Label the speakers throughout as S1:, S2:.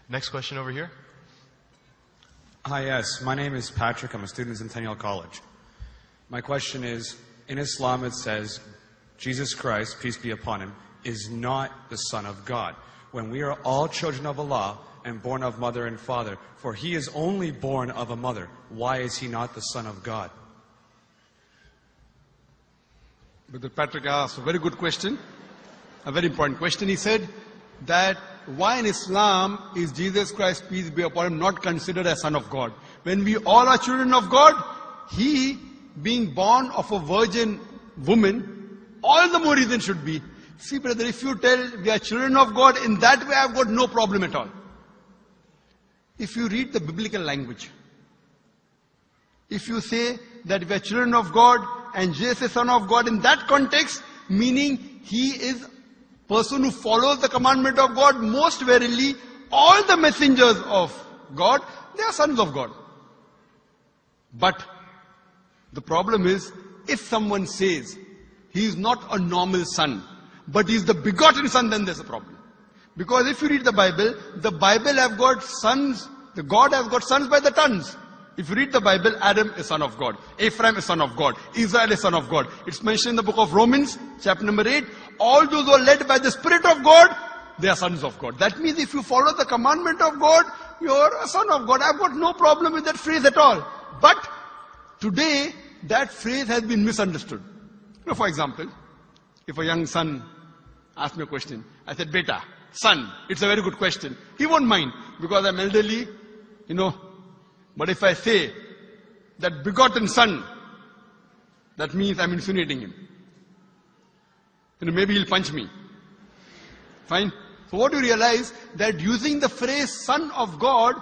S1: Next question over here.
S2: Hi, yes. My name is Patrick. I'm a student at Centennial College. My question is, in Islam it says, Jesus Christ, peace be upon him, is not the Son of God. When we are all children of Allah and born of mother and father, for he is only born of a mother, why is he not the Son of God?
S3: Brother Patrick asked a very good question, a very important question. He said that why in Islam is Jesus Christ, peace be upon him, not considered as Son of God? When we all are children of God, he being born of a virgin woman, all the more reason should be. See brother, if you tell we are children of God, in that way I've got no problem at all. If you read the biblical language, if you say that we are children of God and Jesus is Son of God, in that context, meaning he is person who follows the commandment of God, most verily, all the messengers of God, they are sons of God. But the problem is, if someone says he is not a normal son, but he is the begotten son, then there's a problem. Because if you read the Bible have got sons, the God has got sons by the tons. If you read the Bible, Adam is son of God. Ephraim is son of God. Israel is son of God. It's mentioned in the book of Romans, chapter number 8. All those who are led by the Spirit of God, they are sons of God. That means if you follow the commandment of God, you're a son of God. I've got no problem with that phrase at all. But today, that phrase has been misunderstood. You know, for example, if a young son asks me a question, I said, Beta, son, it's a very good question. He won't mind because I'm elderly, you know. But if I say that begotten son, that means I'm insinuating him. You know, maybe he'll punch me. Fine. So what you realize, that using the phrase son of God,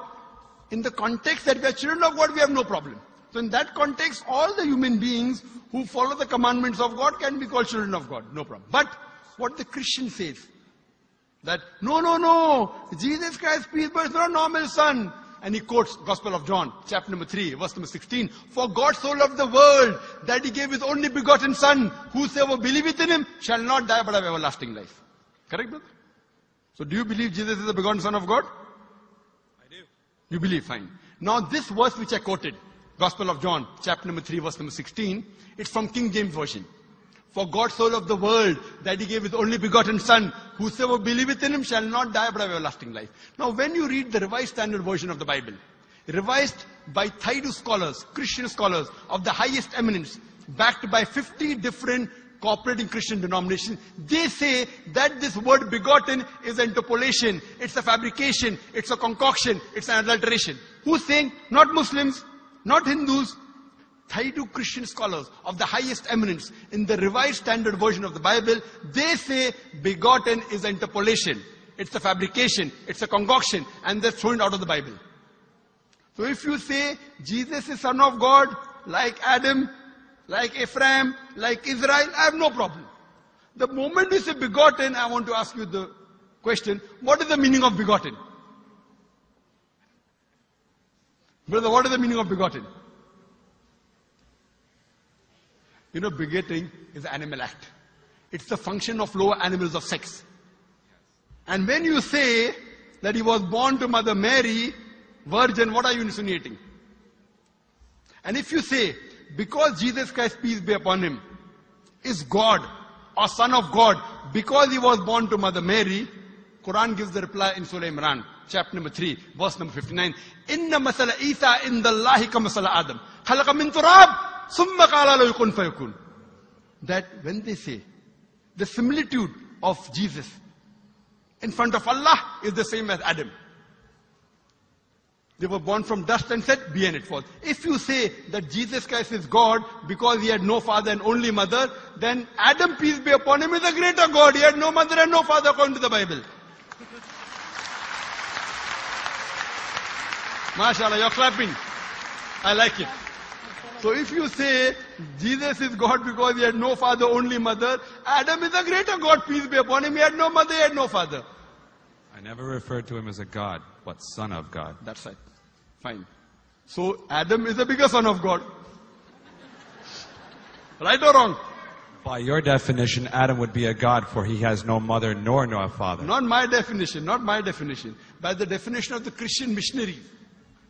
S3: in the context that we are children of God, we have no problem. So in that context, all the human beings who follow the commandments of God can be called children of God. No problem. But what the Christian says, that no, Jesus Christ, peace be upon him, is not a normal son. And he quotes Gospel of John, chapter number 3, verse number 16. For God so loved the world that he gave his only begotten son. Whosoever believeth in him shall not die but have everlasting life. Correct, brother? So do you believe Jesus is the begotten son of God?
S2: I do.
S3: You believe, fine. Now this verse which I quoted, Gospel of John, chapter number 3, verse number 16, it's from King James Version. For God so loved the world that he gave his only begotten son. Whosoever believeth in him shall not die but have everlasting life. Now when you read the Revised Standard Version of the Bible, revised by Thaidu scholars, Christian scholars of the highest eminence, backed by 50 different cooperating Christian denominations, they say that this word begotten is an interpolation, it's a fabrication, it's a concoction, it's an adulteration. Who's saying? Not Muslims, not Hindus, Thaidu Christian scholars of the highest eminence in the Revised Standard Version of the Bible, they say begotten is interpolation. It's a fabrication, it's a concoction, and they're thrown out of the Bible. So if you say Jesus is Son of God, like Adam, like Ephraim, like Israel, I have no problem. The moment you say begotten, I want to ask you the question, what is the meaning of begotten? Brother, what is the meaning of begotten? You know, begetting is an animal act. It's the function of lower animals of sex. And when you say that he was born to Mother Mary, virgin, what are you insinuating? And if you say, because Jesus Christ, peace be upon him, is God or Son of God, because he was born to Mother Mary, Quran gives the reply in Surah Imran, chapter number 3, verse number 59. Inna masala Isa indallahi ka masala Adam. Khalaqa min turab. That when they say the similitude of Jesus in front of Allah is the same as Adam. They were born from dust and said, be and it was. If you say that Jesus Christ is God because he had no father and only mother, then Adam, peace be upon him, is a greater God. He had no mother and no father according to the Bible. MashaAllah, you're clapping. I like it. So if you say Jesus is God because he had no father, only mother, Adam is a greater God, peace be upon him. He had no mother, he had no father.
S2: I never referred to him as a God, but Son of God.
S3: That's right. Fine. So Adam is a bigger son of God. Right or wrong?
S2: By your definition, Adam would be a god, for he has no mother nor no father.
S3: Not my definition, not my definition. By the definition of the Christian missionary.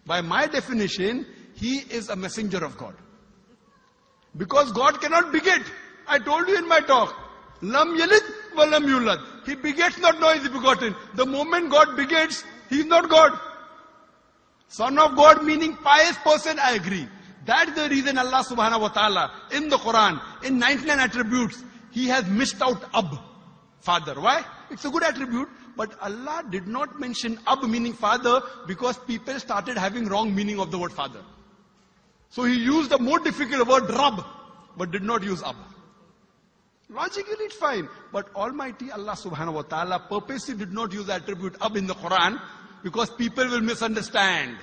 S3: By my definition, he is a messenger of God. Because God cannot beget. I told you in my talk. Lam yalid wa lam yulad. He begets not, nor is he begotten. The moment God begets, he is not God. Son of God meaning pious person, I agree. That's the reason Allah subhanahu wa ta'ala in the Quran, in 99 attributes, He has missed out Ab, father. Why? It's a good attribute, but Allah did not mention Ab meaning father because people started having wrong meaning of the word father. So He used the more difficult word Rab, but did not use Ab. Logically it's fine, but Almighty Allah subhanahu wa ta'ala purposely did not use the attribute Ab in the Quran because people will misunderstand.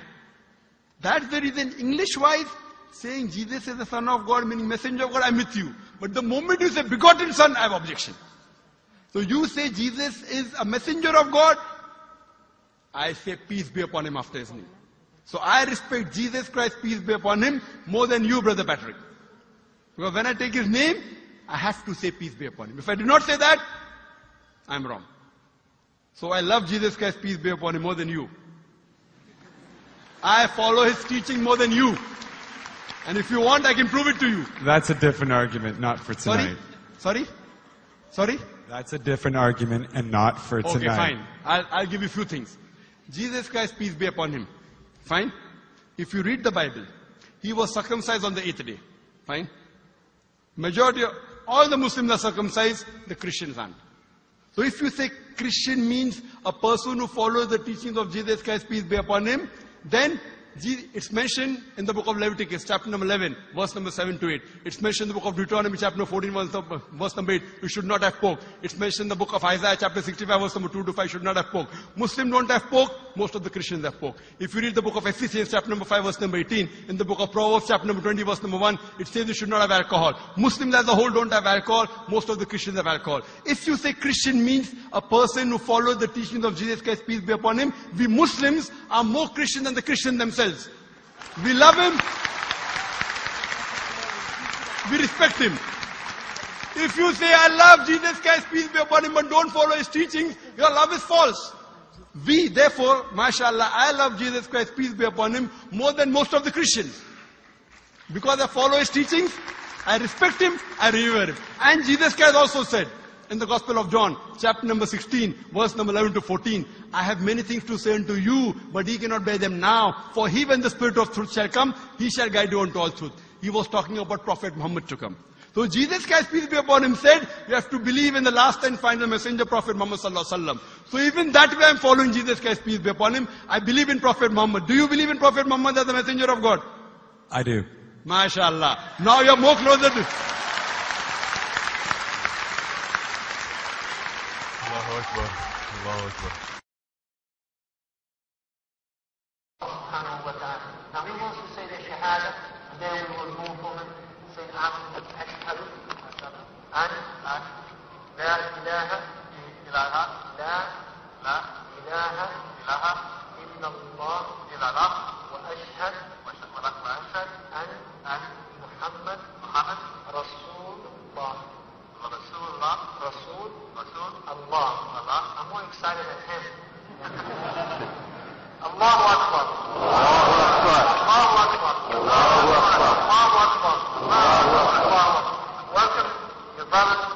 S3: That's the reason English-wise, saying Jesus is the Son of God, meaning messenger of God, I'm with you. But the moment you say begotten Son, I have objection. So you say Jesus is a messenger of God, I say peace be upon him after his name. So I respect Jesus Christ, peace be upon him, more than you, Brother Patrick. Because when I take his name, I have to say peace be upon him. If I do not say that, I'm wrong. So I love Jesus Christ, peace be upon him, more than you. I follow his teaching more than you. And if you want, I can prove it to you.
S2: That's a different argument, not for tonight.
S3: Sorry?
S2: That's a different argument and not for tonight.
S3: Okay, fine. I'll give you a few things. Jesus Christ, peace be upon him. Fine? If you read the Bible, he was circumcised on the 8th day. Fine? Majority of all the Muslims are circumcised, the Christians aren't. So if you say Christian means a person who follows the teachings of Jesus Christ, peace be upon him, then it's mentioned in the book of Leviticus, chapter number 11, verse number 7 to 8. It's mentioned in the book of Deuteronomy, chapter number 14, verse number 8. You should not have pork. It's mentioned in the book of Isaiah, chapter 65, verse number 2 to 5. Should not have pork. Muslims don't have pork. Most of the Christians have pork. If you read the book of Ephesians, chapter number 5, verse number 18, in the book of Proverbs, chapter number 20, verse number 1, it says you should not have alcohol. Muslims as a whole don't have alcohol. Most of the Christians have alcohol. If you say Christian means a person who follows the teachings of Jesus Christ, peace be upon him, we Muslims are more Christian than the Christians themselves. We love him. We respect him. If you say, I love Jesus Christ, peace be upon him, but don't follow his teachings, your love is false. We, therefore, mashallah, I love Jesus Christ, peace be upon him, more than most of the Christians. Because I follow his teachings, I respect him, I revere him. And Jesus Christ also said, in the Gospel of John, chapter number 16, verse number 11 to 14, I have many things to say unto you, but ye cannot bear them now. For he, when the Spirit of truth shall come, he shall guide you unto all truth. He was talking about Prophet Muhammad to come. So Jesus Christ, peace be upon him, said, you have to believe in the last and final messenger, Prophet Muhammad sallallahu alaihi wasallam. So even that way I'm following Jesus Christ, peace be upon him. I believe in Prophet Muhammad. Do you believe in Prophet Muhammad as the messenger of God?
S2: I do.
S3: MashaAllah. Now you're more closer to...
S1: Allahu Akbar. Allahu Akbar.
S4: Now he wants to say the Shahada, and then we will move on and say Ashhadu an la ilaha illallah wa ashhad an Muhammad Rasulullah. Allah. I'm more excited than him. Allahu Akbar. Allahu Akbar. Allahu Akbar. Allahu Akbar. Allahu Akbar. Welcome, your brothers.